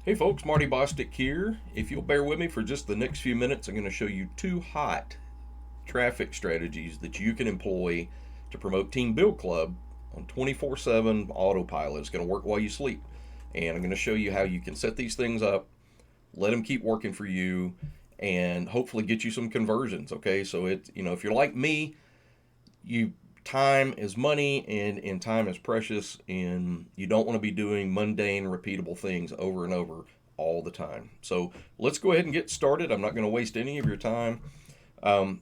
Hey folks, Marty Bostic here. If you'll bear with me for just the next few minutes, I'm going to show you two hot traffic strategies that you can employ to promote Team Build Club on 24/7 Autopilot. It's going to work while you sleep. And I'm going to show you how you can set these things up, let them keep working for you, and hopefully get you some conversions. Okay, so if you're like me, you time is money and time is precious, and you don't want to be doing mundane repeatable things over and over all the time. So let's go ahead and get started. I'm not going to waste any of your time. um,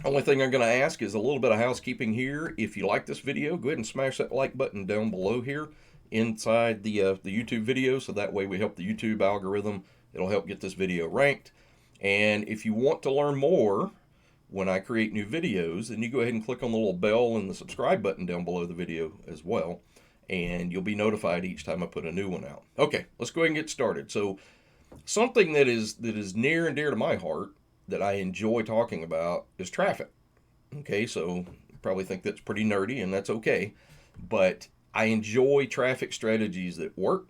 Only thing I'm going to ask is a little bit of housekeeping here. If you like this video, go ahead and smash that like button down below here inside the YouTube video, so that way we help the YouTube algorithm. It'll help get this video ranked. And if you want to learn more when I create new videos, then you go ahead and click on the little bell and the subscribe button down below the video as well, and you'll be notified each time I put a new one out. Okay, let's go ahead and get started. So something that is near and dear to my heart that I enjoy talking about is traffic. Okay, so you probably think that's pretty nerdy, and that's okay, but I enjoy traffic strategies that work,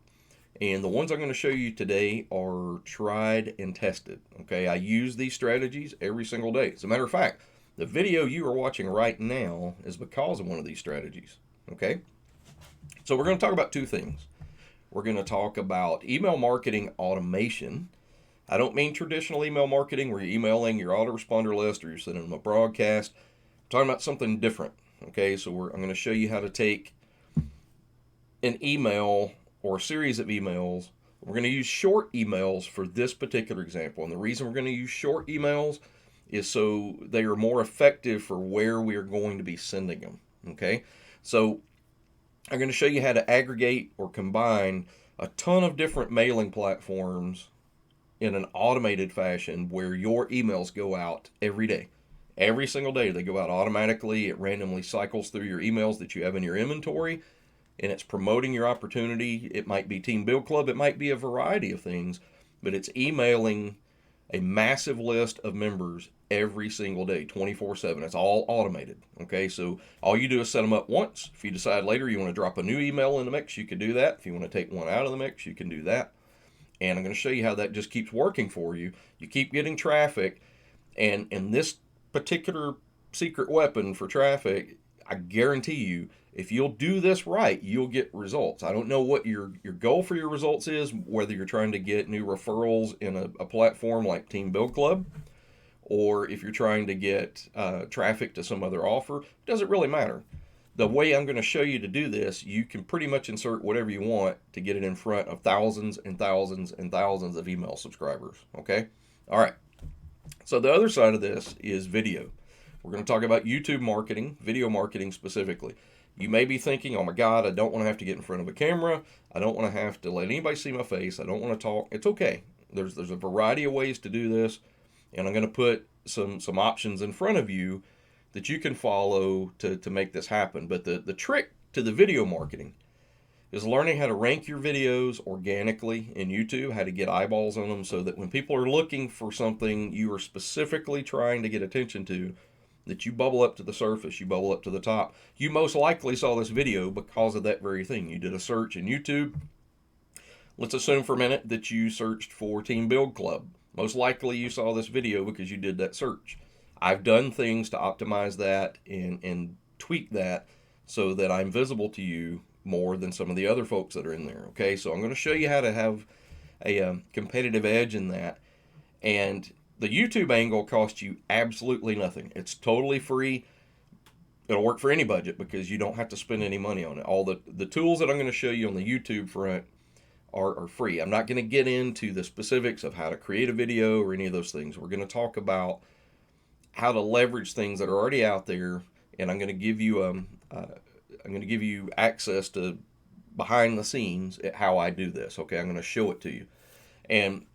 and the ones I'm going to show you today are tried and tested. Okay, I use these strategies every single day. As a matter of fact, the video you are watching right now is because of one of these strategies. Okay, so we're going to talk about two things. We're going to talk about email marketing automation. I don't mean traditional email marketing where you're emailing your autoresponder list or you're sending them a broadcast. I'm talking about something different. Okay, so I'm going to show you how to take an email or a series of emails. We're going to use short emails for this particular example. And the reason we're going to use short emails is so they are more effective for where we are going to be sending them. Okay, so I'm going to show you how to aggregate or combine a ton of different mailing platforms in an automated fashion where your emails go out every day. Every single day they go out automatically. It randomly cycles through your emails that you have in your inventory, and it's promoting your opportunity. It might be Team Build Club, it might be a variety of things, but it's emailing a massive list of members every single day, 24/7. It's all automated. Okay, so all you do is set them up once. If you decide later you want to drop a new email in the mix, you can do that. If you want to take one out of the mix, you can do that. And I'm going to show you how that just keeps working for you. You keep getting traffic, and this particular secret weapon for traffic, I guarantee you, if you'll do this right, you'll get results. I don't know what your goal for your results is, whether you're trying to get new referrals in a platform like Team Build Club, or if you're trying to get traffic to some other offer. It doesn't really matter. The way I'm going to show you to do this, you can pretty much insert whatever you want to get it in front of thousands and thousands and thousands of email subscribers. Okay? All right. So the other side of this is video. We're going to talk about YouTube marketing, video marketing specifically. You may be thinking, oh my God, I don't want to have to get in front of a camera. I don't want to have to let anybody see my face. I don't want to talk. It's okay. There's a variety of ways to do this, and I'm going to put some options in front of you that you can follow to make this happen. But the trick to the video marketing is learning how to rank your videos organically in YouTube, how to get eyeballs on them so that when people are looking for something you are specifically trying to get attention to, that you bubble up to the surface, you bubble up to the top. You most likely saw this video because of that very thing. You did a search in YouTube. Let's assume for a minute that you searched for Team Build Club. Most likely you saw this video because you did that search. I've done things to optimize that and tweak that so that I'm visible to you more than some of the other folks that are in there. Okay, so I'm going to show you how to have a competitive edge in that. And the YouTube angle costs you absolutely nothing. It's totally free. It'll work for any budget because you don't have to spend any money on it. All the tools that I'm going to show you on the YouTube front are free. I'm not going to get into the specifics of how to create a video or any of those things. We're going to talk about how to leverage things that are already out there, and I'm going to give you access to behind the scenes at how I do this. Okay, I'm going to show it to you. And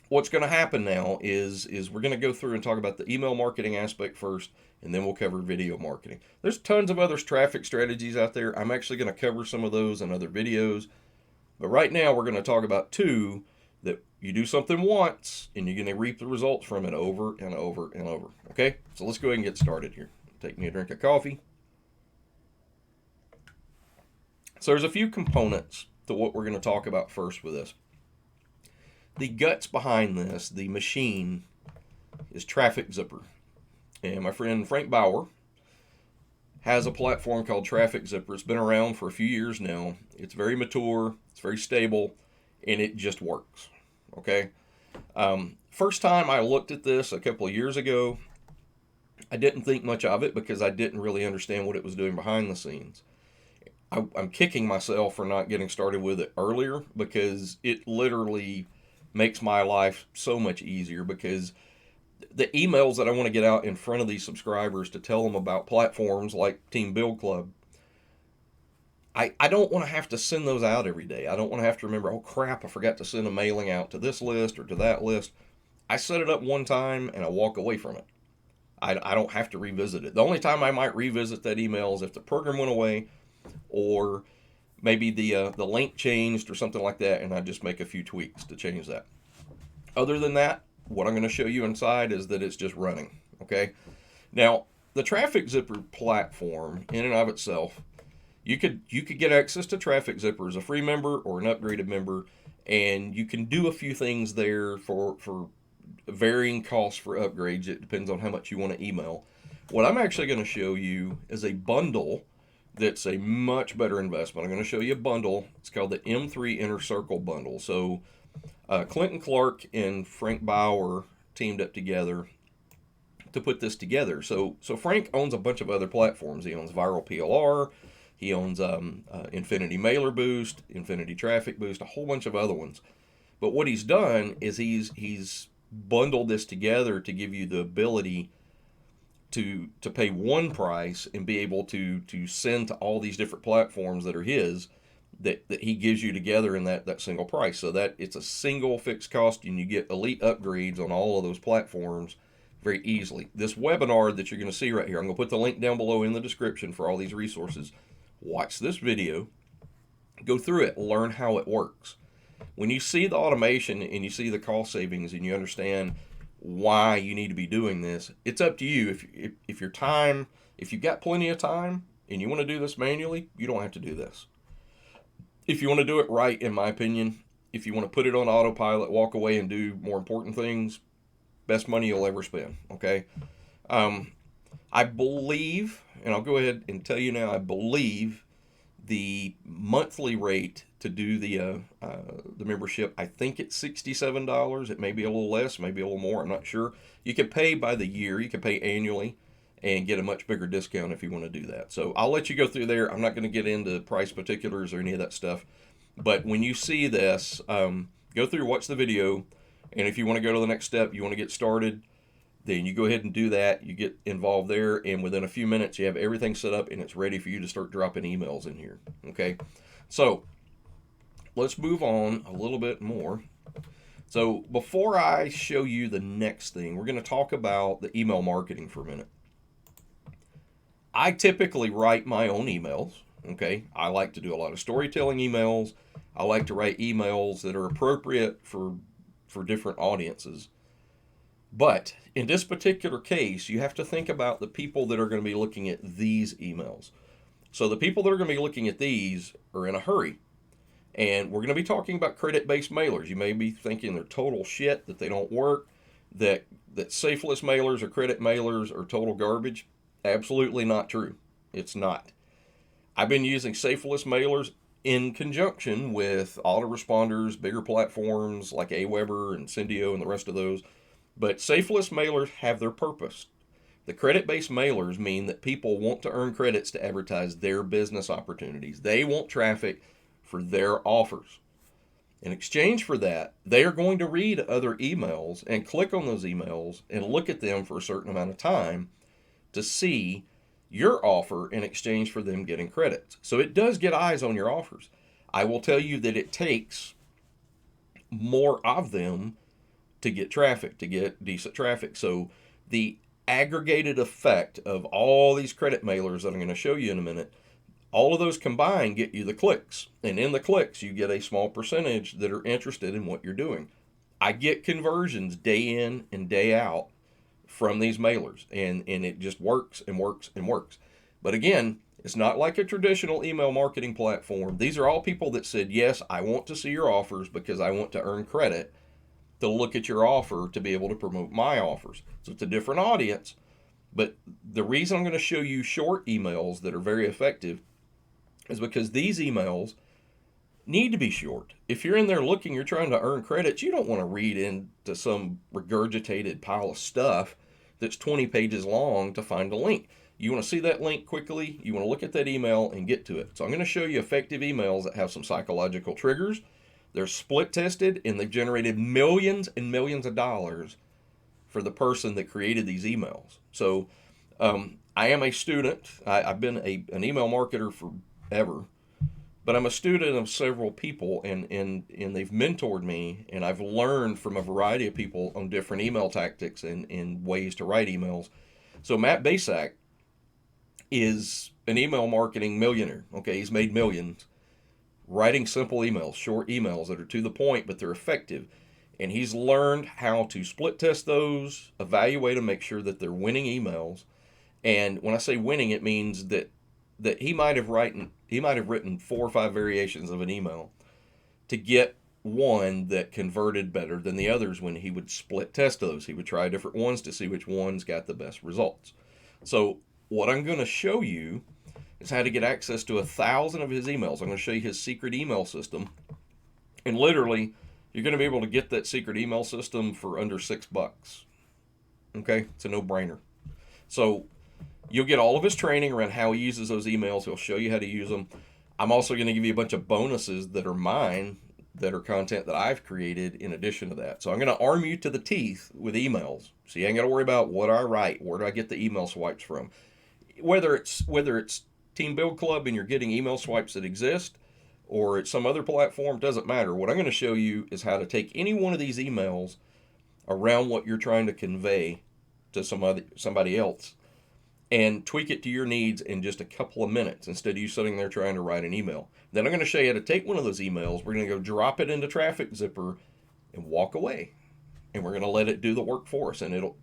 what's going to happen now is we're going to go through and talk about the email marketing aspect first, and then we'll cover video marketing. There's tons of other traffic strategies out there. I'm actually going to cover some of those in other videos, but right now we're going to talk about two that you do something once and you're going to reap the results from it over and over and over. Okay, so let's go ahead and get started here. Take me a drink of coffee. So there's a few components to what we're going to talk about first with this. The guts behind this, the machine, is Traffic Zipper. And my friend Frank Bauer has a platform called Traffic Zipper. It's been around for a few years now. It's very mature, it's very stable, and it just works. Okay? First time I looked at this a couple of years ago, I didn't think much of it because I didn't really understand what it was doing behind the scenes. I'm kicking myself for not getting started with it earlier, because it literally makes my life so much easier, because the emails that I want to get out in front of these subscribers to tell them about platforms like Team Build Club, I don't want to have to send those out every day. I don't want to have to remember, oh crap, I forgot to send a mailing out to this list or to that list. I set it up one time and I walk away from it. I don't have to revisit it. The only time I might revisit that email is if the program went away, or maybe the link changed or something like that, and I just make a few tweaks to change that. Other than that, what I'm going to show you inside is that it's just running. Okay. Now, the Traffic Zipper platform, in and of itself, you could get access to Traffic Zipper as a free member or an upgraded member, and you can do a few things there for varying costs for upgrades. It depends on how much you want to email. What I'm actually going to show you is a bundle that's a much better investment. I'm going to show you a bundle. It's called the M3 Inner Circle bundle. So Clinton Clark and Frank Bauer teamed up together to put this together. So Frank owns a bunch of other platforms. He owns Viral PLR. He owns Infinity Mailer Boost, Infinity Traffic Boost, a whole bunch of other ones. But what he's done is he's bundled this together to give you the ability to pay one price and be able to send to all these different platforms that are his, that he gives you together in that single price. So that it's a single fixed cost, and you get elite upgrades on all of those platforms very easily. This webinar that you're going to see right here, I'm going to put the link down below in the description for all these resources. Watch this video, go through it, learn how it works. When you see the automation and you see the cost savings and you understand why you need to be doing this, it's up to you. If your time, if you've got plenty of time and you want to do this manually, you don't have to do this. If you want to do it right, in my opinion, if you want to put it on autopilot, walk away and do more important things, best money you'll ever spend. Okay. I believe, and I'll go ahead and tell you now, I believe the monthly rate to do the membership, I think it's $67. It may be a little less, maybe a little more, I'm not sure. You can pay by the year, you can pay annually and get a much bigger discount if you want to do that. So I'll let you go through there. I'm not going to get into price particulars or any of that stuff. But when you see this, go through, watch the video, and if you want to go to the next step, you want to get started, then you go ahead and do that. You get involved there, and within a few minutes, you have everything set up, and it's ready for you to start dropping emails in here. Okay, so let's move on a little bit more. So before I show you the next thing, we're going to talk about the email marketing for a minute. I typically write my own emails. Okay, I like to do a lot of storytelling emails. I like to write emails that are appropriate for different audiences. But in this particular case, you have to think about the people that are going to be looking at these emails. So the people that are going to be looking at these are in a hurry. And we're going to be talking about credit-based mailers. You may be thinking they're total shit, that they don't work, that safeless mailers or credit mailers are total garbage. Absolutely not true. It's not. I've been using safeless mailers in conjunction with autoresponders, bigger platforms like Aweber and Syndio and the rest of those. But safeless mailers have their purpose. The credit-based mailers mean that people want to earn credits to advertise their business opportunities. They want traffic for their offers. In exchange for that, they are going to read other emails and click on those emails and look at them for a certain amount of time to see your offer in exchange for them getting credits. So it does get eyes on your offers. I will tell you that it takes more of them to get traffic, to get decent traffic. So the aggregated effect of all these credit mailers that I'm going to show you in a minute, all of those combined get you the clicks. And in the clicks, you get a small percentage that are interested in what you're doing. I get conversions day in and day out from these mailers, and it just works and works and works. But again, it's not like a traditional email marketing platform. These are all people that said, yes, I want to see your offers because I want to earn credit. to look at your offer to be able to promote my offers. So it's a different audience. But the reason I'm going to show you short emails that are very effective is because these emails need to be short. If you're in there looking, you're trying to earn credits, you don't want to read into some regurgitated pile of stuff that's 20 pages long to find a link. You want to see that link quickly, you want to look at that email and get to it. So I'm going to show you effective emails that have some psychological triggers. They're split tested and they've generated millions and millions of dollars for the person that created these emails. So I am a student. I've been an email marketer forever, but I'm a student of several people, and they've mentored me, and I've learned from a variety of people on different email tactics and ways to write emails. So Matt Basak is an email marketing millionaire. Okay, he's made millions writing simple emails, short emails that are to the point, but they're effective. And he's learned how to split test those, evaluate them, make sure that they're winning emails. And when I say winning, it means that he might have written 4 or 5 variations of an email to get one that converted better than the others. When he would split test those, he would try different ones to see which ones got the best results. So what I'm going to show you is how to get access to 1,000 of his emails. I'm going to show you his secret email system, and literally you're going to be able to get that secret email system for under $6. Okay, it's a no-brainer. So you'll get all of his training around how he uses those emails. He'll show you how to use them. I'm also going to give you a bunch of bonuses that are mine, that are content that I've created in addition to that. So I'm going to arm you to the teeth with emails. So you ain't got to worry about what I write, where do I get the email swipes from. Whether it's Team Build Club and you're getting email swipes that exist, or it's some other platform, doesn't matter. What I'm going to show you is how to take any one of these emails around what you're trying to convey to somebody else and tweak it to your needs in just a couple of minutes instead of you sitting there trying to write an email. Then I'm going to show you how to take one of those emails. We're going to go drop it into Traffic Zipper and walk away. And we're going to let it do the work for us. And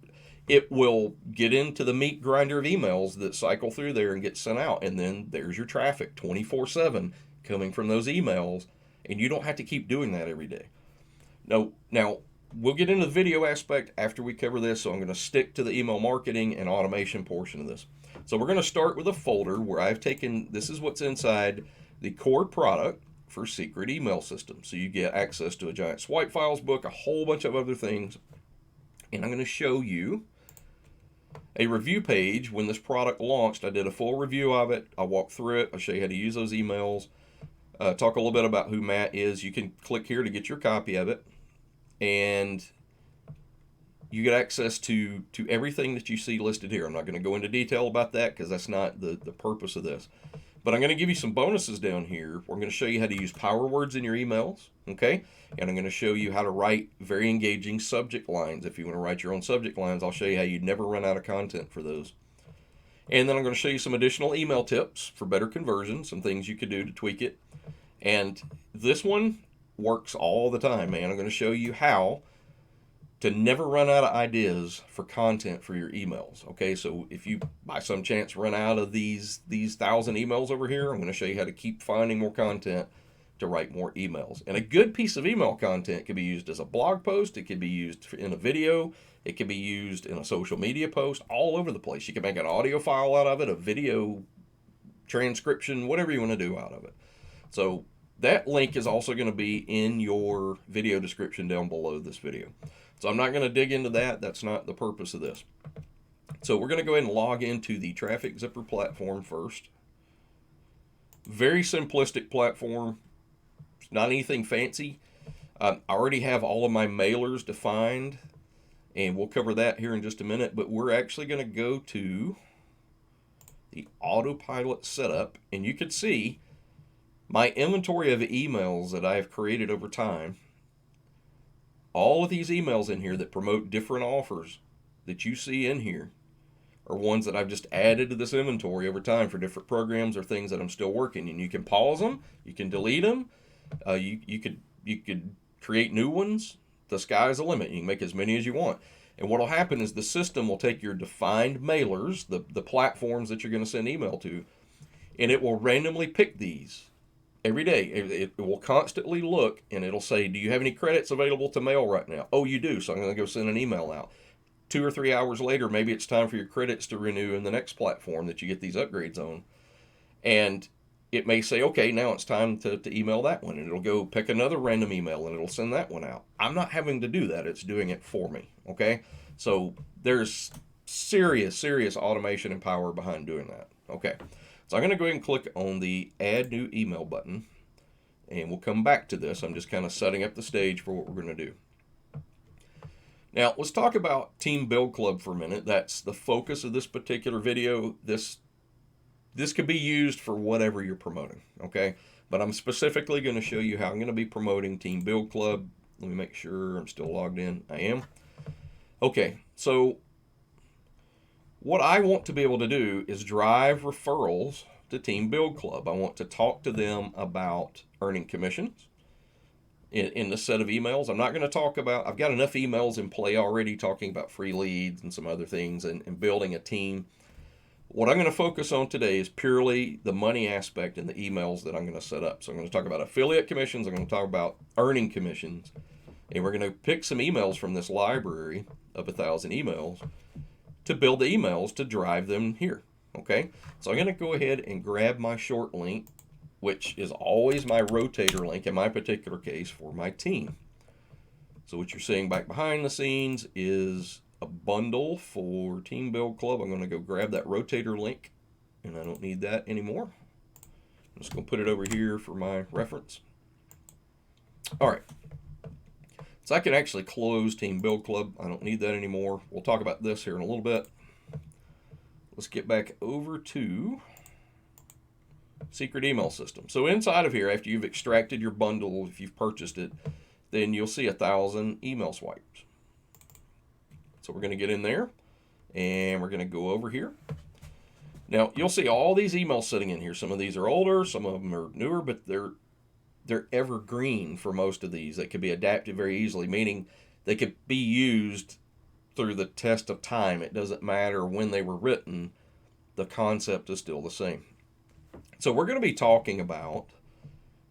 it will get into the meat grinder of emails that cycle through there and get sent out. And then there's your traffic 24/7 coming from those emails. And you don't have to keep doing that every day. Now, we'll get into the video aspect after we cover this, so I'm going to stick to the email marketing and automation portion of this. So we're going to start with a folder where I've taken, this is what's inside the core product for secret email system. So you get access to a giant swipe files book, a whole bunch of other things. And I'm going to show you a review page. When this product launched, I did a full review of it. I walked through it. I'll show you how to use those emails. Talk a little bit about who Matt is. You can click here to get your copy of it. And you get access to everything that you see listed here. I'm not going to go into detail about that because that's not the purpose of this. But I'm going to give you some bonuses down here. We're going to show you how to use power words in your emails, okay? And I'm going to show you how to write very engaging subject lines. If you want to write your own subject lines, I'll show you how you'd never run out of content for those. And then I'm going to show you some additional email tips for better conversion, some things you could do to tweak it. And this one works all the time, man. I'm going to show you how to never run out of ideas for content for your emails. Okay, so if you by some chance run out of these 1,000 emails over here, I'm going to show you how to keep finding more content to write more emails. And a good piece of email content can be used as a blog post. It can be used in a video. It can be used in a social media post, all over the place. You can make an audio file out of it, a video transcription, whatever you want to do out of it. So that link is also going to be in your video description down below this video. So I'm not going to dig into that. That's not the purpose of this. So we're going to go ahead and log into the Traffic Zipper platform first. Very simplistic platform. It's not anything fancy. I already have all of my mailers defined, and we'll cover that here in just a minute. But we're actually going to go to the Autopilot setup, and you can see my inventory of emails that I have created over time. All of these emails in here that promote different offers that you see in here are ones that I've just added to this inventory over time for different programs or things that I'm still working. And you can pause them, you can delete them, you could create new ones. The sky's the limit. You can make as many as you want. And what will happen is the system will take your defined mailers, the platforms that you're going to send email to, and it will randomly pick these Every day. It will constantly look and it'll say, do you have any credits available to mail right now? Oh, you do. So I'm going to go send an email out. 2 or 3 hours later, maybe it's time for your credits to renew in the next platform that you get these upgrades on. And it may say, okay, now it's time to email that one. And it'll go pick another random email and it'll send that one out. I'm not having to do that. It's doing it for me. Okay. So there's serious automation and power behind doing that. Okay. So I'm going to go ahead and click on the add new email button and we'll come back to this. I'm just kind of setting up the stage for what we're going to do. Now, let's talk about Team Build Club for a minute. That's the focus of this particular video. This could be used for whatever you're promoting, okay? But I'm specifically going to show you how I'm going to be promoting Team Build Club. Let me make sure I'm still logged in. I am. Okay, so what I want to be able to do is drive referrals to Team Build Club. I want to talk to them about earning commissions in the set of emails. I'm not going to talk about, I've got enough emails in play already talking about free leads and some other things and building a team. What I'm going to focus on today is purely the money aspect in the emails that I'm going to set up. So I'm going to talk about affiliate commissions, I'm going to talk about earning commissions, and we're going to pick some emails from this library of 1,000 emails to build the emails to drive them here. Okay, so I'm going to go ahead and grab my short link, which is always my rotator link in my particular case for my team. So what you're seeing back behind the scenes is a bundle for Team Build Club. I'm going to go grab that rotator link, and I don't need that anymore. I'm just going to put it over here for my reference. All right. So I can actually close Team Build Club. I don't need that anymore. We'll talk about this here in a little bit. Let's get back over to secret email system. So inside of here, after you've extracted your bundle, if you've purchased it, then you'll see 1,000 email swipes. So we're going to get in there and we're going to go over here. Now you'll see all these emails sitting in here. Some of these are older, some of them are newer, but they're evergreen for most of these. They could be adapted very easily, meaning they could be used through the test of time. It doesn't matter when they were written, the concept is still the same. So we're going to be talking about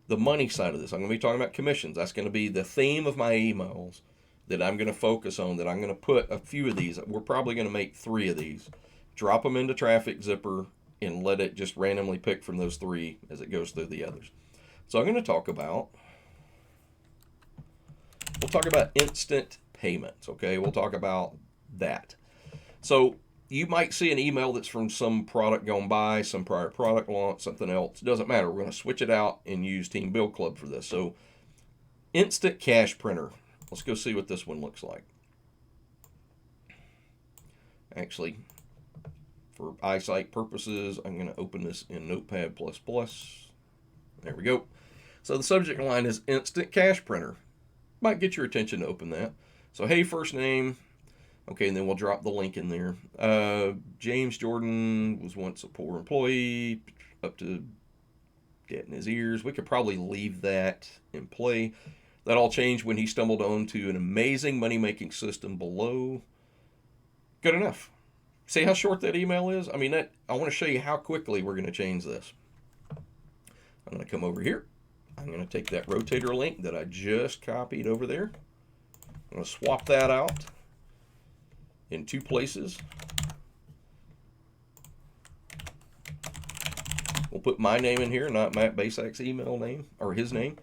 the money side of this. I'm going to be talking about commissions. That's going to be the theme of my emails that I'm going to focus on, that I'm going to put a few of these. We're probably going to make 3 of these, drop them into Traffic Zipper, and let it just randomly pick from those 3 as it goes through the others. So I'm going to talk about, we'll talk about instant payments, okay? We'll talk about that. So you might see an email that's from some product gone by, some prior product launch, something else. It doesn't matter. We're going to switch it out and use Team Build Club for this. So instant cash printer. Let's go see what this one looks like. Actually, for eyesight purposes, I'm going to open this in Notepad++. There we go. So the subject line is instant cash printer. Might get your attention to open that. So hey, first name. Okay, and then we'll drop the link in there. James Jordan was once a poor employee, up to debt in his ears. We could probably leave that in play. That all changed when he stumbled onto an amazing money-making system below. Good enough. See how short that email is? I mean, I want to show you how quickly we're going to change this. I'm going to come over here. I'm going to take that rotator link that I just copied over there. I'm going to swap that out in 2 places. We'll put my name in here, not Matt Basak's email name, or his name.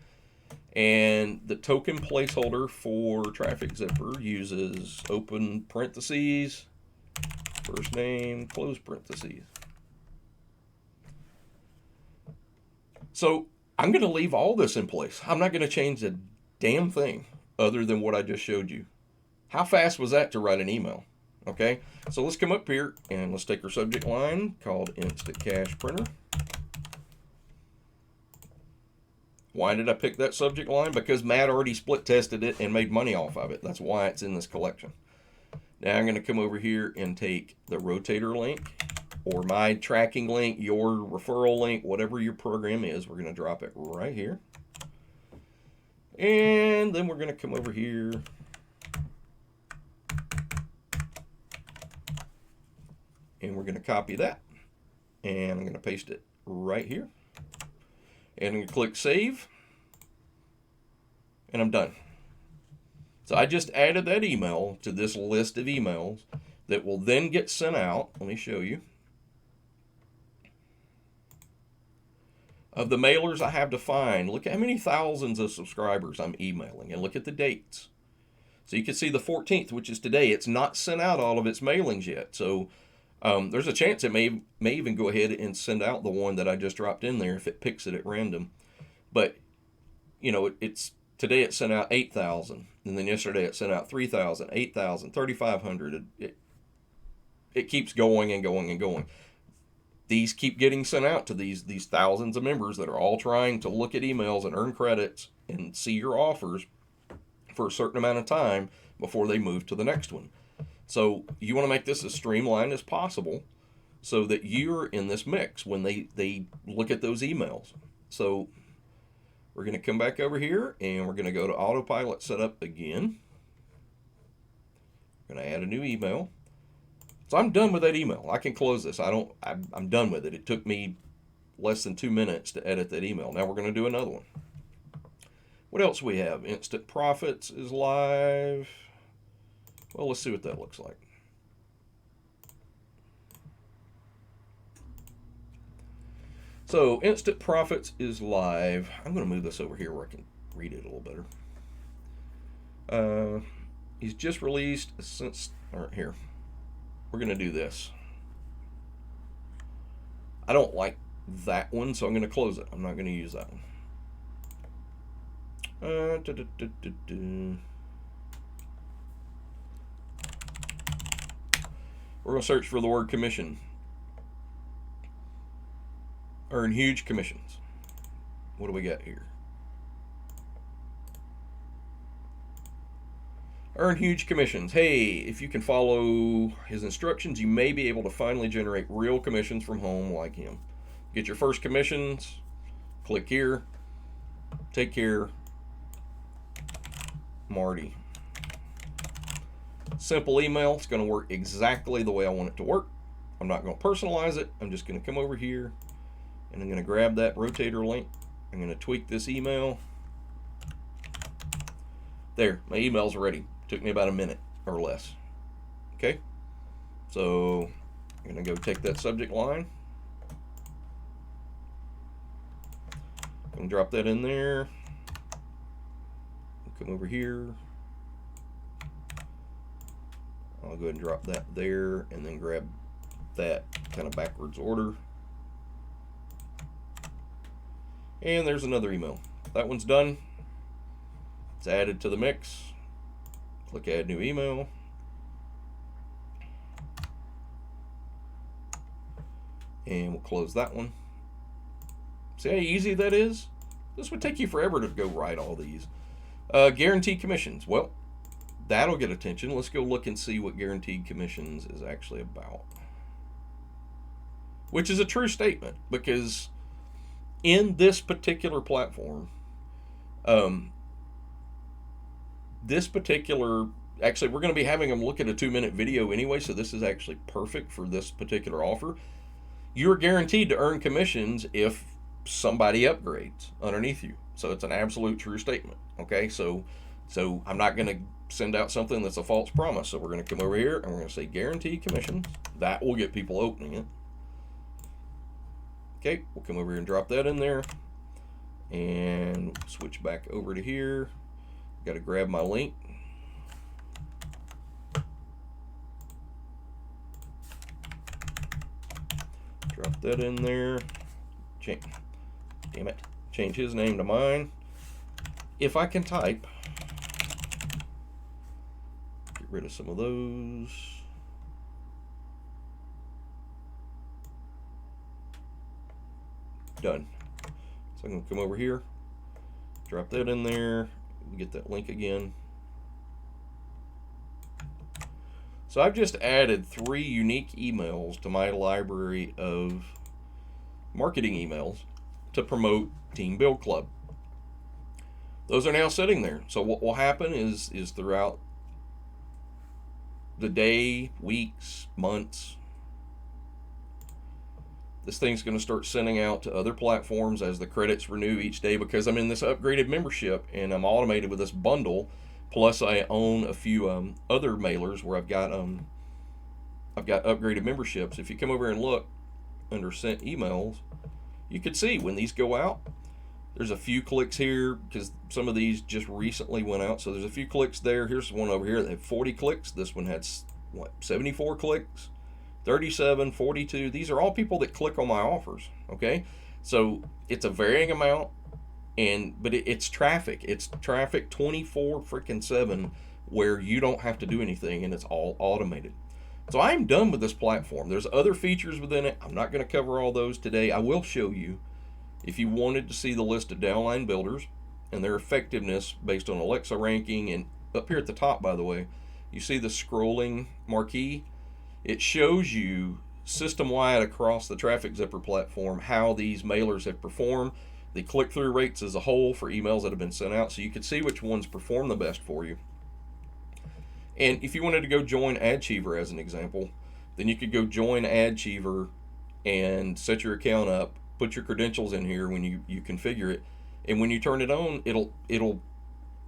And the token placeholder for Traffic Zipper uses open parentheses, first name, close parentheses. So I'm going to leave all this in place. I'm not going to change a damn thing other than what I just showed you. How fast was that to write an email? Okay, so let's come up here and let's take our subject line called Instant Cash Printer. Why did I pick that subject line? Because Matt already split tested it and made money off of it. That's why it's in this collection. Now I'm going to come over here and take the rotator link or my tracking link, your referral link, whatever your program is. We're going to drop it right here. And then we're going to come over here. And we're going to copy that. And I'm going to paste it right here. And I'm going to click save. And I'm done. So I just added that email to this list of emails that will then get sent out. Let me show you. Of the mailers I have defined, look at how many thousands of subscribers I'm emailing, and look at the dates. So you can see the 14th, which is today. It's not sent out all of its mailings yet. So there's a chance it may even go ahead and send out the one that I just dropped in there if it picks it at random. But, you know, it's today it sent out 8,000. And then yesterday it sent out 3,000, 8,000, 3,500. It keeps going and going and going. These keep getting sent out to these thousands of members that are all trying to look at emails and earn credits and see your offers for a certain amount of time before they move to the next one. So you want to make this as streamlined as possible so that you're in this mix when they look at those emails. So we're going to come back over here and we're going to go to Autopilot Setup again. We're going to add a new email. So I'm done with that email. I can close this. I'm done with it. It took me less than 2 minutes to edit that email. Now we're going to do another one. What else we have? Instant Profits is live. Well, let's see what that looks like. So Instant Profits is live. I'm going to move this over here where I can read it a little better. He's just released since, all right, here. We're going to do this. I don't like that one, so I'm going to close it. I'm not going to use that one. We're going to search for the word commission. Earn huge commissions. What do we got here? Earn huge commissions. Hey, if you can follow his instructions, you may be able to finally generate real commissions from home like him. Get your first commissions. Click here. Take care. Marty. Simple email. It's going to work exactly the way I want it to work. I'm not going to personalize it. I'm just going to come over here and I'm going to grab that rotator link. I'm going to tweak this email. There, my email's ready. Took me about a minute or less. Okay, so I'm going to go take that subject line. I'm going to drop that in there. Come over here. I'll go ahead and drop that there and then grab that kind of backwards order. And there's another email. That one's done. It's added to the mix. Click add new email. And we'll close that one. See how easy that is? This would take you forever to go write all these. Guaranteed commissions. Well, that'll get attention. Let's go look and see what guaranteed commissions is actually about. Which is a true statement, because in this particular platform, actually we're going to be having them look at a 2-minute video anyway, so this is actually perfect for this particular offer. You're guaranteed to earn commissions if somebody upgrades underneath you. So it's an absolute true statement. Okay, so I'm not going to send out something that's a false promise. So we're going to come over here and we're going to say guaranteed commissions. That will get people opening it. Okay, we'll come over here and drop that in there. And switch back over to here. Got to grab my link. Drop that in there. Damn it. Change his name to mine. If I can type. Get rid of some of those. Done. So I'm going to come over here. Drop that in there. Get that link again. So I've just added 3 unique emails to my library of marketing emails to promote Team Build Club. Those are now sitting there. So what will happen is throughout the day, weeks, months, This thing's going to start sending out to other platforms as the credits renew each day, because I'm in this upgraded membership and I'm automated with this bundle. Plus, I own a few other mailers where I've got upgraded memberships. If you come over and look under sent emails, you can see when these go out. There's a few clicks here because some of these just recently went out. So there's a few clicks there. Here's one over here that had 40 clicks. This one had 74 clicks, 37, 42. These are all people that click on my offers. Okay, so it's a varying amount, but it's traffic. It's traffic 24 freaking 7, where you don't have to do anything and it's all automated. So I'm done with this platform. There's other features within it. I'm not going to cover all those today. I will show you, if you wanted to see the list of downline builders and their effectiveness based on Alexa ranking, and up here at the top, by the way, you see the scrolling marquee. It shows you system-wide across the Traffic Zipper platform how these mailers have performed, the click-through rates as a whole for emails that have been sent out, so you can see which ones perform the best for you. And if you wanted to go join AdCheaver as an example, then you could go join AdCheaver and set your account up, put your credentials in here when you configure it, and when you turn it on, it'll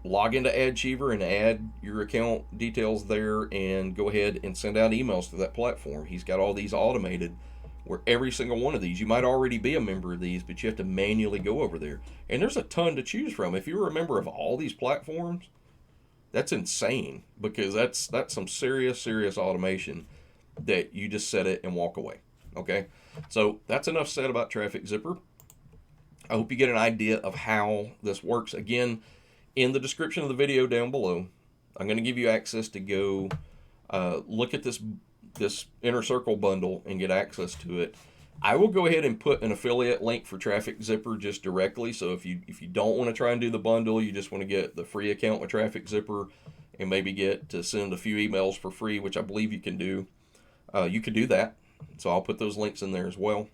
log into AdCheaver and add your account details there and go ahead and send out emails to that platform. He's got all these automated where every single one of these, you might already be a member of these, but you have to manually go over there. And there's a ton to choose from. If you're a member of all these platforms, that's insane, because that's some serious automation that you just set it and walk away. Okay, so that's enough said about Traffic Zipper. I hope you get an idea of how this works. Again, in the description of the video down below, I'm going to give you access to go look at this Inner Circle bundle and get access to it. I will go ahead and put an affiliate link for Traffic Zipper just directly. So if you don't want to try and do the bundle, you just want to get the free account with Traffic Zipper and maybe get to send a few emails for free, which I believe you can do. You could do that. So I'll put those links in there as well.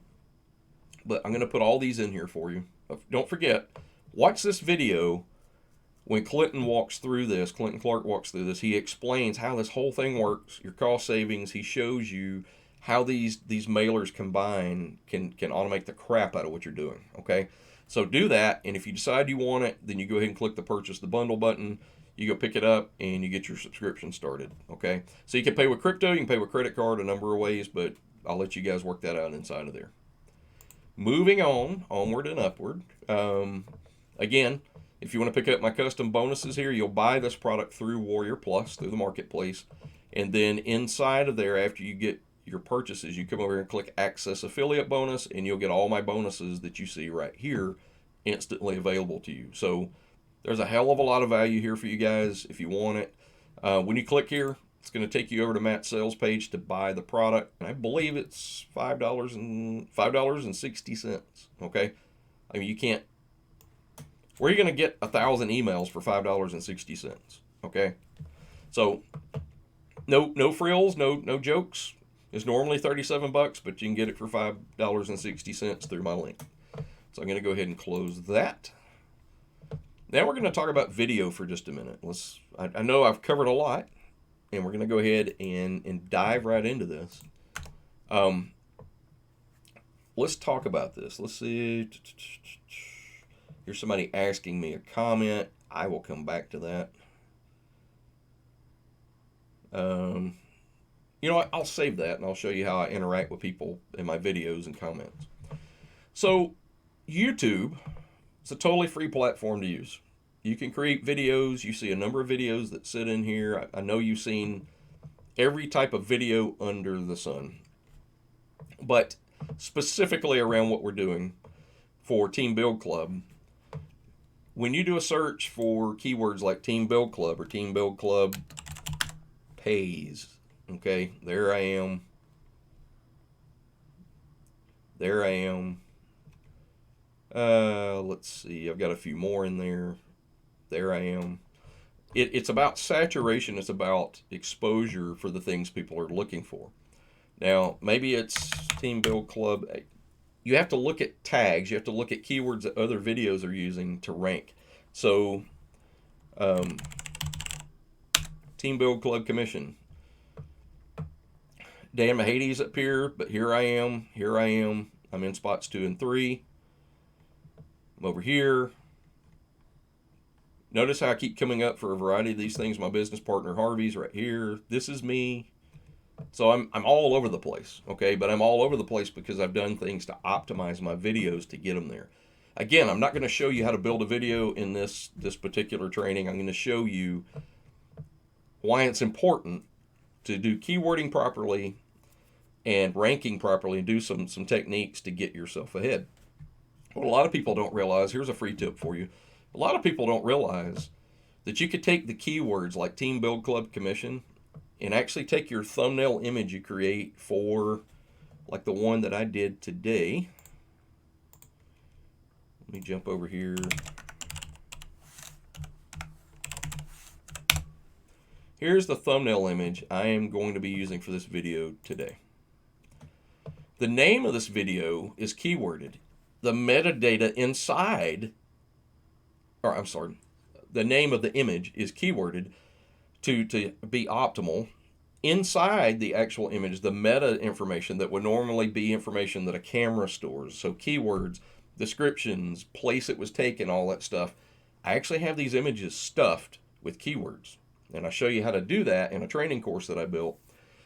But I'm going to put all these in here for you. Don't forget, watch this video. When Clinton Clark walks through this, he explains how this whole thing works, your cost savings. He shows you how these mailers combine can automate the crap out of what you're doing. Okay, so do that, and if you decide you want it, then you go ahead and click the purchase the bundle button. You go pick it up and you get your subscription started. Okay, so you can pay with crypto, you can pay with credit card, a number of ways, but I'll let you guys work that out inside of there. Moving on, onward and upward. Again, if you want to pick up my custom bonuses here, you'll buy this product through Warrior Plus, through the marketplace. And then inside of there, after you get your purchases, you come over here and click Access Affiliate Bonus, and you'll get all my bonuses that you see right here instantly available to you. So there's a hell of a lot of value here for you guys if you want it. When you click here, it's going to take you over to Matt's sales page to buy the product. And I believe it's $5.60. Okay? I mean, you can't. Where are you going to get 1,000 emails for $5.60? Okay, so no frills, no jokes. It's normally $37, but you can get it for $5.60 through my link. So I'm going to go ahead and close that. Now we're going to talk about video for just a minute. I know I've covered a lot, and we're going to go ahead and dive right into this. Let's talk about this. Let's see. Here's somebody asking me a comment. I will come back to that. You know what? I'll save that and I'll show you how I interact with people in my videos and comments. So YouTube is a totally free platform to use. You can create videos. You see a number of videos that sit in here. I know you've seen every type of video under the sun. But specifically around what we're doing for Team Build Club, when you do a search for keywords like Team Build Club or Team Build Club pays, okay, there I am. Let's see, I've got a few more in there. There I am. It's about saturation. It's about exposure for the things people are looking for. Now, maybe it's Team Build Club. You have to look at tags. You have to look at keywords that other videos are using to rank. So, Team Build Club commission. Dan Mahadi's up here, but here I am. I'm in spots 2 and 3. I'm over here. Notice how I keep coming up for a variety of these things. My business partner Harvey's right here. This is me. So I'm all over the place, okay? But I'm all over the place because I've done things to optimize my videos to get them there. Again, I'm not going to show you how to build a video in this particular training. I'm going to show you why it's important to do keywording properly and ranking properly and do some techniques to get yourself ahead. What a lot of people don't realize, here's a free tip for you. A lot of people don't realize that you could take the keywords like Team Build Club Commission and actually take your thumbnail image you create for, like the one that I did today. Let me jump over here. Here's the thumbnail image I am going to be using for this video today. The name of this video is keyworded. The metadata inside, or I'm sorry, the name of the image is keyworded to be optimal. Inside the actual image, the meta information that would normally be information that a camera stores, so keywords, descriptions, place it was taken, all that stuff. I actually have these images stuffed with keywords. And I show you how to do that in a training course that I built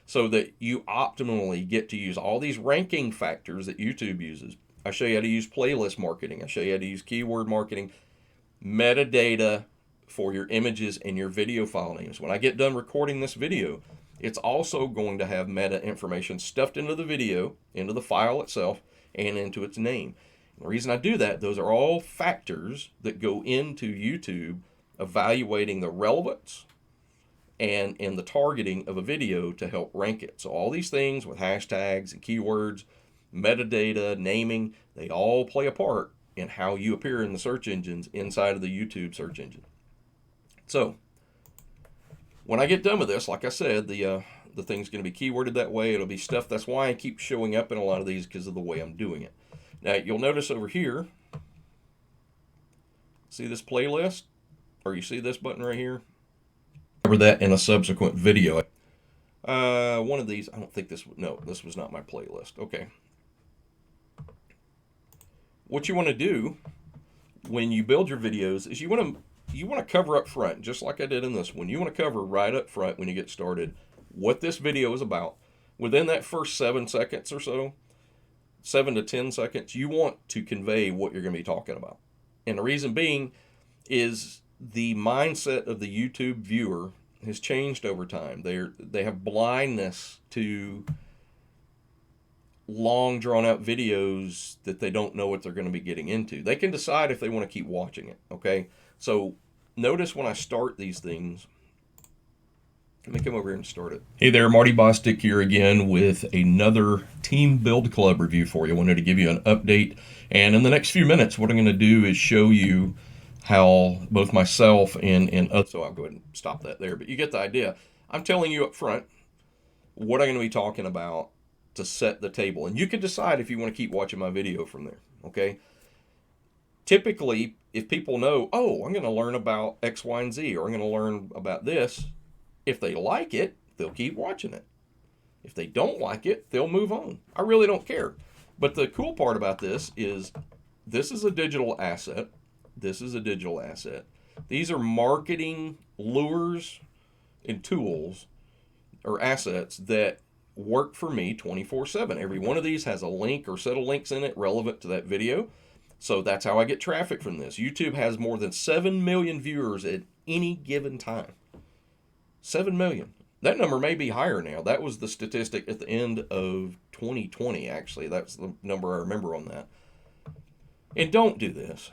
so that you optimally get to use all these ranking factors that YouTube uses. I show you how to use playlist marketing. I show you how to use keyword marketing, metadata for your images and your video file names. When I get done recording this video, it's also going to have meta information stuffed into the video, into the file itself, and into its name. The reason I do that, those are all factors that go into YouTube evaluating the relevance and the targeting of a video to help rank it. So all these things with hashtags and keywords, metadata, naming, they all play a part in how you appear in the search engines inside of the YouTube search engine. So when I get done with this, like I said, the thing's going to be keyworded that way. It'll be stuff. That's why I keep showing up in a lot of these, because of the way I'm doing it. Now, you'll notice over here, see this playlist? Or you see this button right here? Cover that in a subsequent video. One of these, I don't think this was not my playlist. Okay. What you want to do when you build your videos is you want to cover up front, just like I did in this one. You want to cover right up front when you get started what this video is about. Within that first 7 seconds or so, 7 to 10 seconds, you want to convey what you're going to be talking about. And the reason being is the mindset of the YouTube viewer has changed over time. They have blindness to long drawn out videos that they don't know what they're going to be getting into. They can decide if they want to keep watching it. Okay. So notice when I start these things, let me come over here and start it. Hey there, Marty Bostic here again with another Team Build Club review for you. I wanted to give you an update. And in the next few minutes, what I'm going to do is show you how both myself and so I'll go ahead and stop that there. But you get the idea. I'm telling you up front what I'm going to be talking about to set the table. And you can decide if you want to keep watching my video from there. Okay. Typically, if people know, oh, I'm going to learn about X, Y, and Z, or I'm going to learn about this, if they like it, they'll keep watching it. If they don't like it, they'll move on. I really don't care. But the cool part about this is a digital asset. This is a digital asset. These are marketing lures and tools or assets that work for me 24/7. Every one of these has a link or set of links in it relevant to that video. So that's how I get traffic from this. YouTube has more than 7 million viewers at any given time. 7 million. That number may be higher now. That was the statistic at the end of 2020, actually. That's the number I remember on that. And don't do this.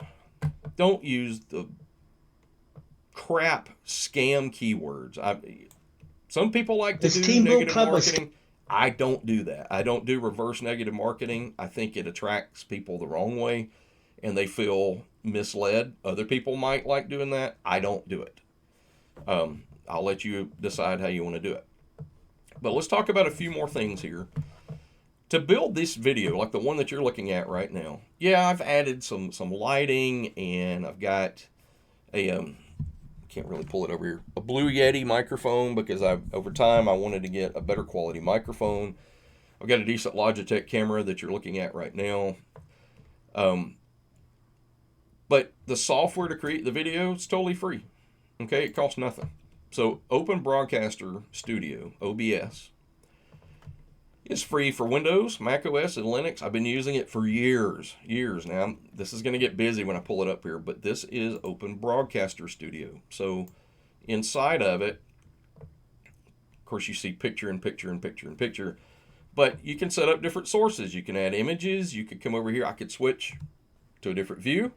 Don't use the crap scam keywords. Some people like to do negative marketing. I don't do that. I don't do reverse negative marketing. I think it attracts people the wrong way and they feel misled. Other people might like doing that. I don't do it. I'll let you decide how you want to do it. But let's talk about a few more things here. To build this video, like the one that you're looking at right now, yeah, I've added some lighting, and I've got a can't really pull it over here, a Blue Yeti microphone, because over time I wanted to get a better quality microphone. I've got a decent Logitech camera that you're looking at right now. But the software to create the video is totally free. Okay, it costs nothing. So Open Broadcaster Studio, OBS, is free for Windows, Mac OS, and Linux. I've been using it for years now. This is going to get busy when I pull it up here, but this is Open Broadcaster Studio. So inside of it, of course, you see picture and picture and picture and picture, but you can set up different sources. You can add images. You could come over here. I could switch to a different view.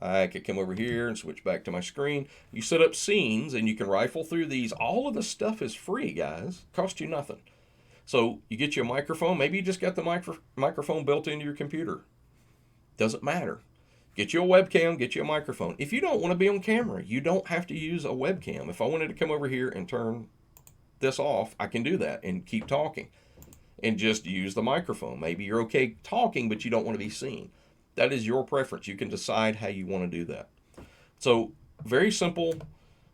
I could come over here and switch back to my screen. You set up scenes and you can rifle through these. All of the stuff is free, guys. Cost you nothing. So you get you a microphone. Maybe you just got the microphone built into your computer. Doesn't matter. Get you a webcam, get you a microphone. If you don't want to be on camera, you don't have to use a webcam. If I wanted to come over here and turn this off, I can do that and keep talking and just use the microphone. Maybe you're okay talking, but you don't want to be seen. That is your preference. You can decide how you want to do that. So very simple,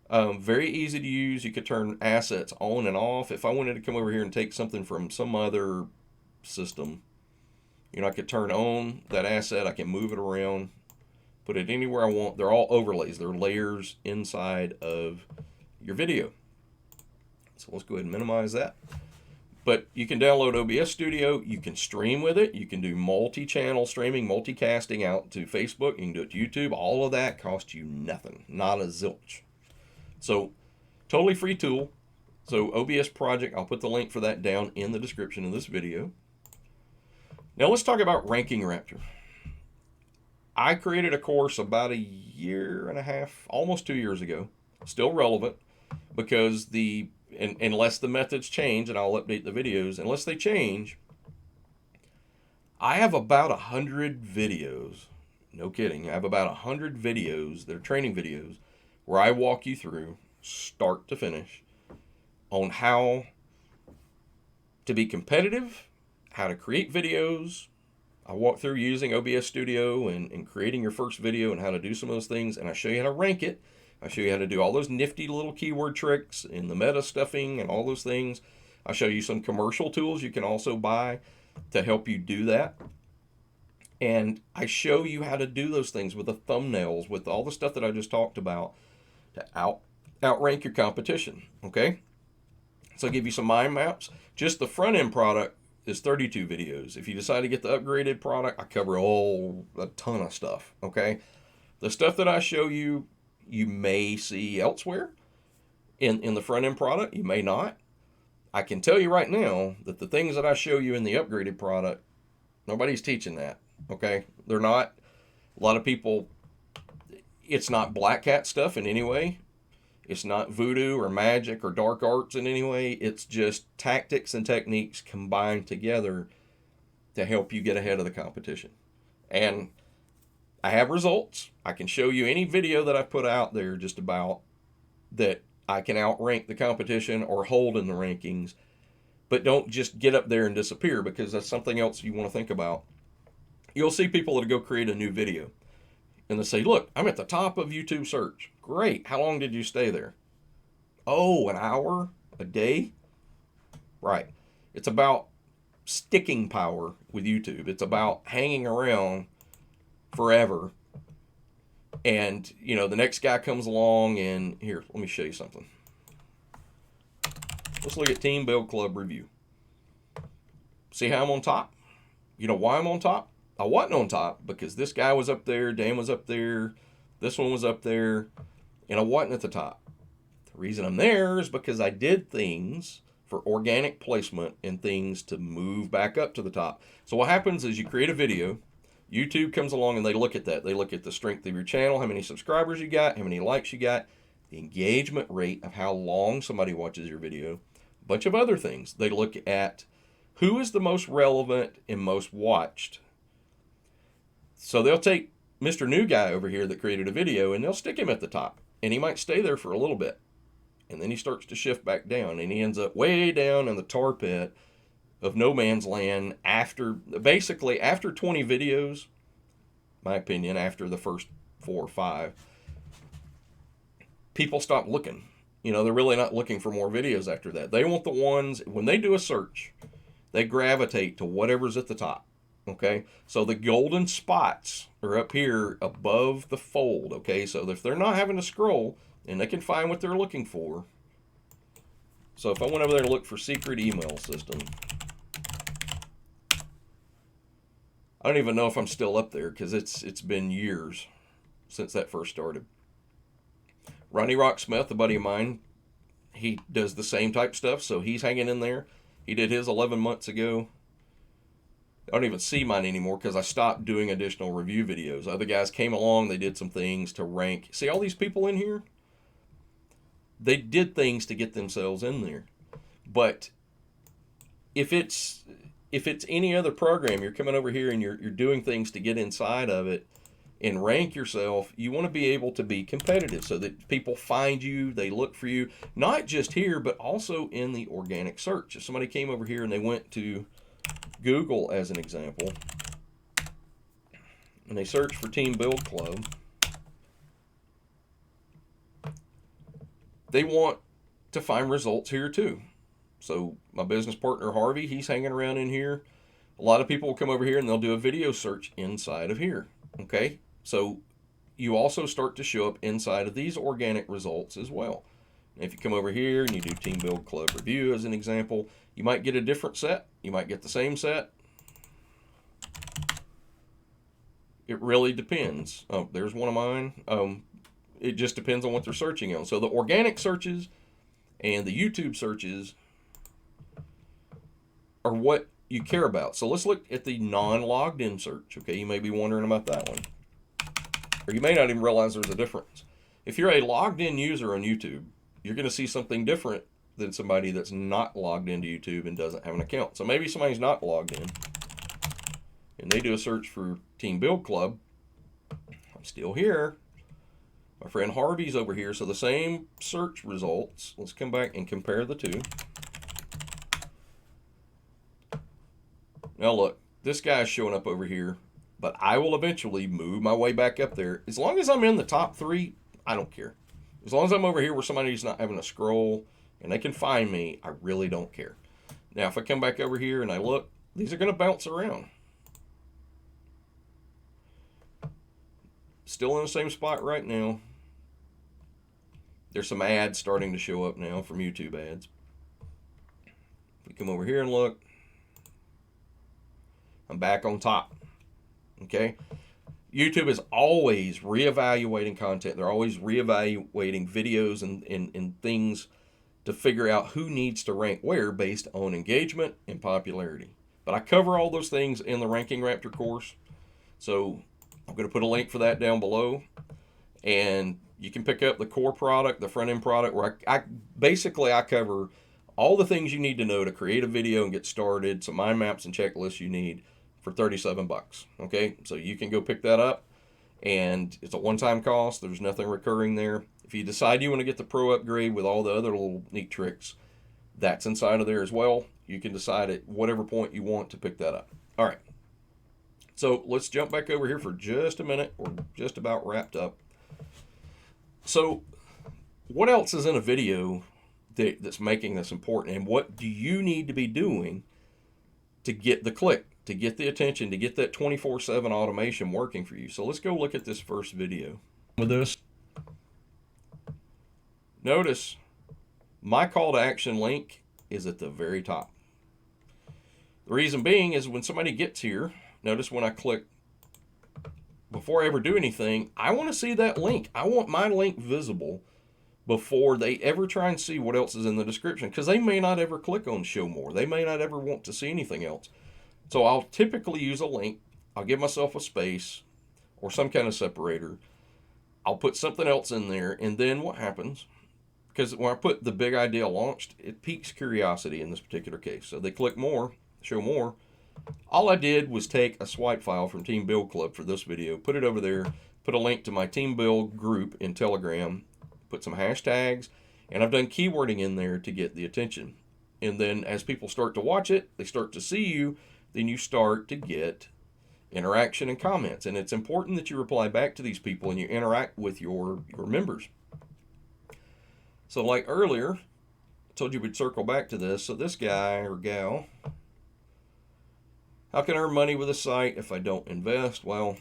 very easy to use. You could turn assets on and off. If I wanted to come over here and take something from some other system, I could turn on that asset. I can move it around, put it anywhere I want. They're all overlays. They're layers inside of your video. So let's go ahead and minimize that. But you can download OBS Studio. You can stream with it. You can do multi-channel streaming, multicasting out to Facebook. You can do it to YouTube. All of that costs you nothing, not a zilch. So totally free tool. So OBS project, I'll put the link for that down in the description of this video. Now let's talk about ranking Rapture. I created a course about 1.5 years, almost 2 years ago. Still relevant because unless the methods change, and I'll update the videos, unless they change, I have about 100 videos. No kidding. I have about 100 videos. They're training videos where I walk you through, start to finish, on how to be competitive, how to create videos. I walk through using OBS Studio and creating your first video and how to do some of those things, and I show you how to rank it. I show you how to do all those nifty little keyword tricks and the meta stuffing and all those things. I show you some commercial tools you can also buy to help you do that. And I show you how to do those things with the thumbnails, with all the stuff that I just talked about to outrank your competition, okay? So I'll give you some mind maps. Just the front end product is 32 videos. If you decide to get the upgraded product, I cover a ton of stuff, okay? The stuff that I show you, you may see elsewhere in the front end product. You may not. I can tell you right now that the things that I show you in the upgraded product, nobody's teaching that, okay? They're not. A lot of people, it's not black hat stuff in any way. It's not voodoo or magic or dark arts in any way. It's just tactics and techniques combined together to help you get ahead of the competition. And I have results. I can show you any video that I put out there just about that I can outrank the competition or hold in the rankings. But don't just get up there and disappear, because that's something else you want to think about. You'll see people that go create a new video and they say, look, I'm at the top of YouTube search. Great. How long did you stay there? Oh, an hour? A day? Right. It's about sticking power with YouTube. It's about hanging around forever. And, the next guy comes along and here, let me show you something. Let's look at Team Build Club review. See how I'm on top? You know why I'm on top? I wasn't on top because this guy was up there, Dan was up there, this one was up there, and I wasn't at the top. The reason I'm there is because I did things for organic placement and things to move back up to the top. So what happens is you create a video, YouTube comes along and they look at that. They look at the strength of your channel, how many subscribers you got, how many likes you got, the engagement rate of how long somebody watches your video, a bunch of other things. They look at who is the most relevant and most watched. So they'll take Mr. New Guy over here that created a video and they'll stick him at the top. And he might stay there for a little bit. And then he starts to shift back down. And he ends up way down in the tar pit of no man's land after 20 videos, my opinion, after the first 4 or 5. People stop looking. They're really not looking for more videos after that. They want the ones, when they do a search, they gravitate to whatever's at the top. Okay, so the golden spots are up here above the fold. Okay, so if they're not having to scroll and they can find what they're looking for. So if I went over there to look for secret email system, I don't even know if I'm still up there because it's been years since that first started. Ronnie Rocksmith, a buddy of mine, he does the same type stuff, so he's hanging in there. He did his 11 months ago. I don't even see mine anymore because I stopped doing additional review videos. Other guys came along, they did some things to rank. See all these people in here? They did things to get themselves in there. But if it's any other program, you're coming over here and you're doing things to get inside of it and rank yourself, you want to be able to be competitive so that people find you, they look for you, not just here, but also in the organic search. If somebody came over here and they went to Google as an example, and they search for Team Build Club, they want to find results here too. So my business partner Harvey, he's hanging around in here. A lot of people will come over here and they'll do a video search inside of here. Okay, so you also start to show up inside of these organic results as well. And if you come over here and you do Team Build Club Review as an example, you might get a different set. You might get the same set. It really depends. Oh, there's one of mine. It just depends on what they're searching on. So the organic searches and the YouTube searches are what you care about. So let's look at the non-logged in search. Okay, you may be wondering about that one. Or you may not even realize there's a difference. If you're a logged in user on YouTube, you're going to see something different than somebody that's not logged into YouTube and doesn't have an account. So maybe somebody's not logged in and they do a search for Team Build Club. I'm still here. My friend Harvey's over here. So the same search results. Let's come back and compare the two. Now look, this guy's showing up over here, but I will eventually move my way back up there. As long as I'm in the top 3, I don't care. As long as I'm over here where somebody's not having to scroll and they can find me, I really don't care. Now, if I come back over here and I look, these are going to bounce around. Still in the same spot right now. There's some ads starting to show up now from YouTube ads. If we come over here and look, I'm back on top. Okay? YouTube is always reevaluating content. They're always reevaluating videos and things to figure out who needs to rank where based on engagement and popularity. But I cover all those things in the Ranking Rapture course. So I'm going to put a link for that down below. And you can pick up the core product, the front end product, where I basically cover all the things you need to know to create a video and get started, some mind maps and checklists you need for $37. Okay, so you can go pick that up, and it's a one-time cost. There's nothing recurring there. If you decide you want to get the pro upgrade with all the other little neat tricks, that's inside of there as well. You can decide at whatever point you want to pick that up. All right, so let's jump back over here for just a minute. We're just about wrapped up. So what else is in a video that's making this important, and what do you need to be doing to get the click, to get the attention, to get that 24/7 automation working for you? So let's go look at this first video. With this, notice my call to action link is at the very top. The reason being is when somebody gets here, notice when I click, before I ever do anything, I want to see that link. I want my link visible before they ever try and see what else is in the description, because they may not ever click on show more. They may not ever want to see anything else. So I'll typically use a link. I'll give myself a space or some kind of separator. I'll put something else in there, and then what happens, because when I put the big idea launched, it piques curiosity in this particular case. So they click more, show more. All I did was take a swipe file from Team Build Club for this video, put it over there, put a link to my Team Build group in Telegram, put some hashtags, and I've done keywording in there to get the attention. And then as people start to watch it, they start to see you, then you start to get interaction and comments. And it's important that you reply back to these people and you interact with your members. So like earlier, I told you we'd circle back to this. So this guy or gal, How can I earn money with a site if I don't invest? Well,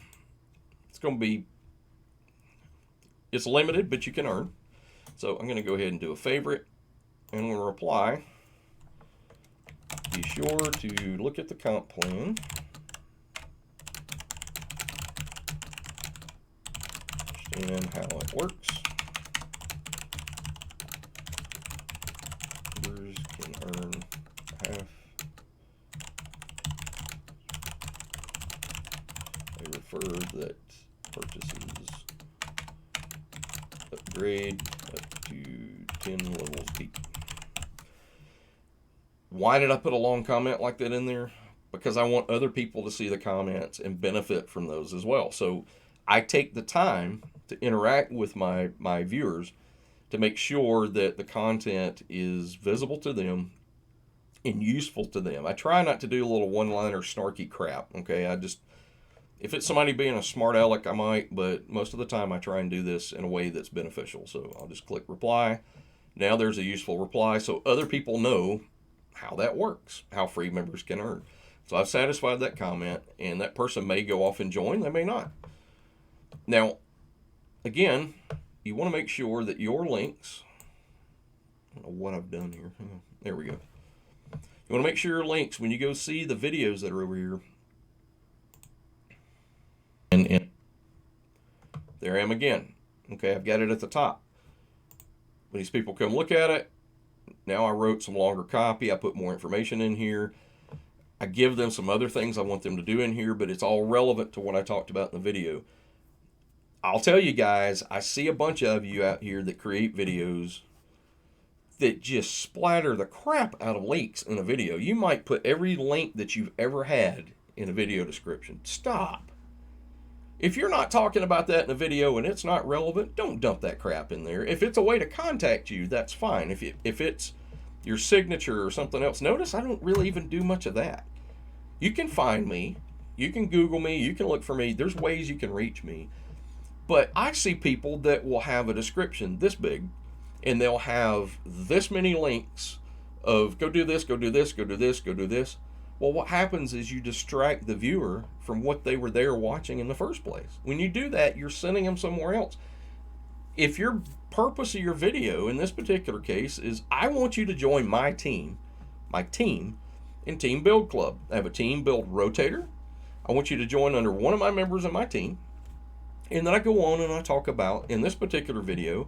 it's going to be, it's limited, but you can earn. So I'm going to go ahead and do a favorite, and I'm going to reply. Be sure to look at the comp plan. Understand how it works. Members can earn half. They refer that purchases upgrade up to 10 levels deep. Why did I put a long comment like that in there? Because I want other people to see the comments and benefit from those as well. So I take the time to interact with my viewers to make sure that the content is visible to them and useful to them. I try not to do a little one-liner snarky crap, okay? If it's somebody being a smart aleck, I might, but most of the time I try and do this in a way that's beneficial. So I'll just click reply. Now there's a useful reply so other people know how that works, how free members can earn. So I've satisfied that comment, and that person may go off and join, they may not. Now, again, you want to make sure that your links, I don't know what I've done here. There we go. You want to make sure your links, when you go see the videos that are over here, and there I am again. Okay, I've got it at the top. When these people come look at it, now I wrote some longer copy. I put more information in here. I give them some other things I want them to do in here, but it's all relevant to what I talked about in the video. I'll tell you guys, I see a bunch of you out here that create videos that just splatter the crap out of links in a video. You might put every link that you've ever had in a video description. Stop. If you're not talking about that in a video and it's not relevant, don't dump that crap in there. If it's a way to contact you, that's fine. If it's your signature or something else, notice I don't really even do much of that. You can find me, you can Google me, you can look for me. There's ways you can reach me. But I see people that will have a description this big, and they'll have this many links of go do this, go do this, go do this, go do this. Well, what happens is you distract the viewer from what they were there watching in the first place. When you do that, you're sending them somewhere else. If your purpose of your video in this particular case is I want you to join my team in Team Build Club. I have a Team Build Rotator. I want you to join under one of my members of my team. And then I go on and I talk about, in this particular video,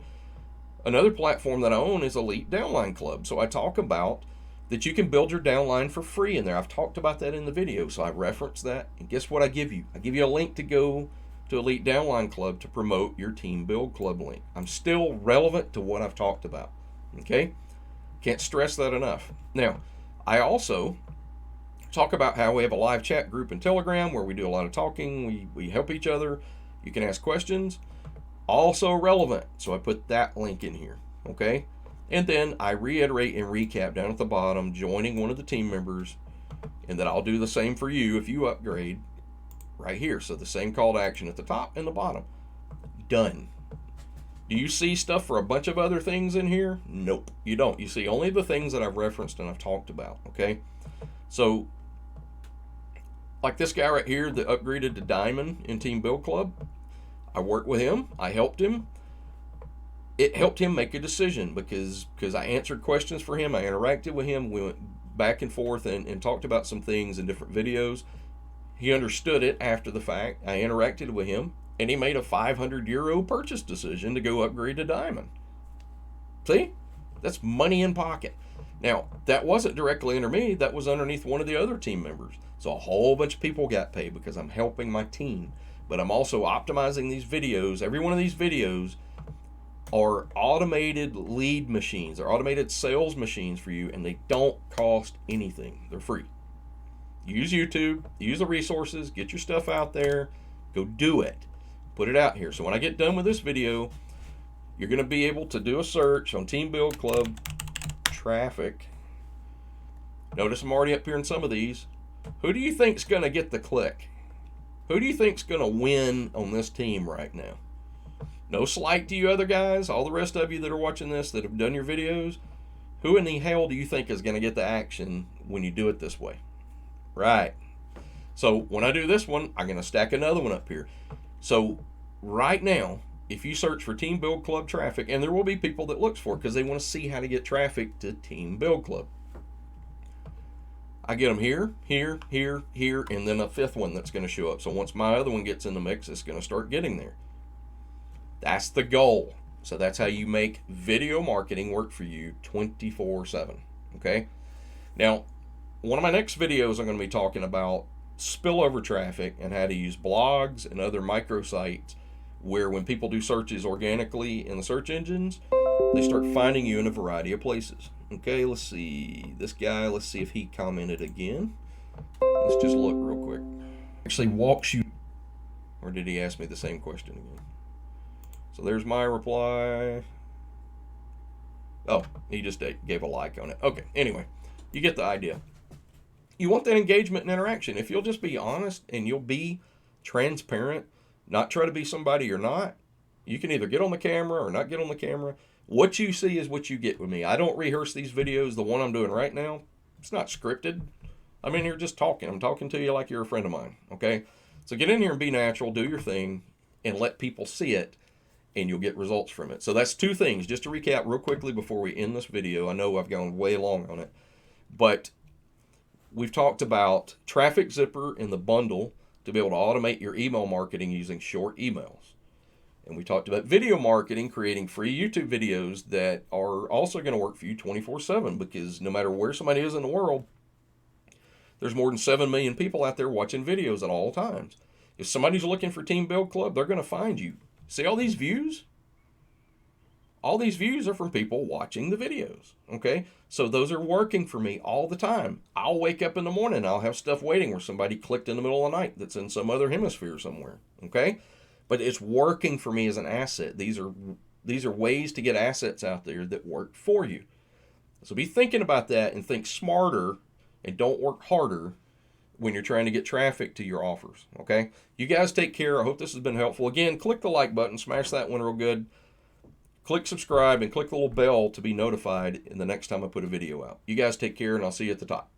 another platform that I own is Elite Downline Club. So I talk about that you can build your downline for free in there. I've talked about that in the video, so I reference that. And guess what I give you? I give you a link to go to Elite Downline Club to promote your Team Build Club link. I'm still relevant to what I've talked about, okay? Can't stress that enough. Now, I also talk about how we have a live chat group in Telegram where we do a lot of talking. We help each other. You can ask questions. Also relevant, so I put that link in here, okay? And then I reiterate and recap down at the bottom, joining one of the team members, and then I'll do the same for you if you upgrade right here. So the same call to action at the top and the bottom. Done. Do you see stuff for a bunch of other things in here? Nope, you don't. You see only the things that I've referenced and I've talked about, okay? So, like this guy right here that upgraded to Diamond in Team Build Club, I worked with him, I helped him. It helped him make a decision because I answered questions for him, I interacted with him, we went back and forth and talked about some things in different videos. He understood it after the fact. I interacted with him, and he made a €500 purchase decision to go upgrade to Diamond. See? That's money in pocket. Now, that wasn't directly under me, that was underneath one of the other team members. So a whole bunch of people got paid because I'm helping my team. But I'm also optimizing these videos. Every one of these videos are automated lead machines. They're automated sales machines for you, and they don't cost anything. They're free. Use YouTube, use the resources, get your stuff out there, go do it. Put it out here. So when I get done with this video, you're going to be able to do a search on Team Build Club traffic. Notice I'm already up here in some of these. Who do you think's going to get the click? Who do you think's going to win on this team right now? No slight to you other guys, all the rest of you that are watching this that have done your videos. Who in the hell do you think is going to get the action when you do it this way? Right. So when I do this one, I'm going to stack another one up here. So right now, if you search for Team Build Club traffic, and there will be people that looks for it because they want to see how to get traffic to Team Build Club. I get them here, here, here, here, and then a fifth one that's going to show up. So once my other one gets in the mix, it's going to start getting there. That's the goal. So that's how you make video marketing work for you 24/7. Okay? Now, one of my next videos, I'm going to be talking about spillover traffic and how to use blogs and other microsites where when people do searches organically in the search engines, they start finding you in a variety of places. Okay, let's see. This guy, let's see if he commented again. Let's just look real quick. Actually walks you, or did he ask me the same question again? So there's my reply. Oh, he just gave a like on it. Okay, anyway, you get the idea. You want that engagement and interaction. If you'll just be honest and you'll be transparent, not try to be somebody you're not, you can either get on the camera or not get on the camera. What you see is what you get with me. I don't rehearse these videos. The one I'm doing right now, it's not scripted. I'm in here just talking. I'm talking to you like you're a friend of mine, okay? So get in here and be natural, do your thing, and let people see it, and you'll get results from it. So that's two things. Just to recap real quickly before we end this video. I know I've gone way long on it, but we've talked about Traffic Zipper in the bundle to be able to automate your email marketing using short emails. And we talked about video marketing, creating free YouTube videos that are also going to work for you 24/7, because no matter where somebody is in the world, there's more than 7 million people out there watching videos at all times. If somebody's looking for Team Build Club, they're going to find you. See all these views? All these views are from people watching the videos, okay? So those are working for me all the time. I'll wake up in the morning, I'll have stuff waiting where somebody clicked in the middle of the night that's in some other hemisphere somewhere, okay? But it's working for me as an asset. These are ways to get assets out there that work for you. So be thinking about that and think smarter and don't work harder when you're trying to get traffic to your offers, okay? You guys take care. I hope this has been helpful. Again, click the like button, smash that one real good. Click subscribe and click the little bell to be notified in the next time I put a video out. You guys take care, and I'll see you at the top.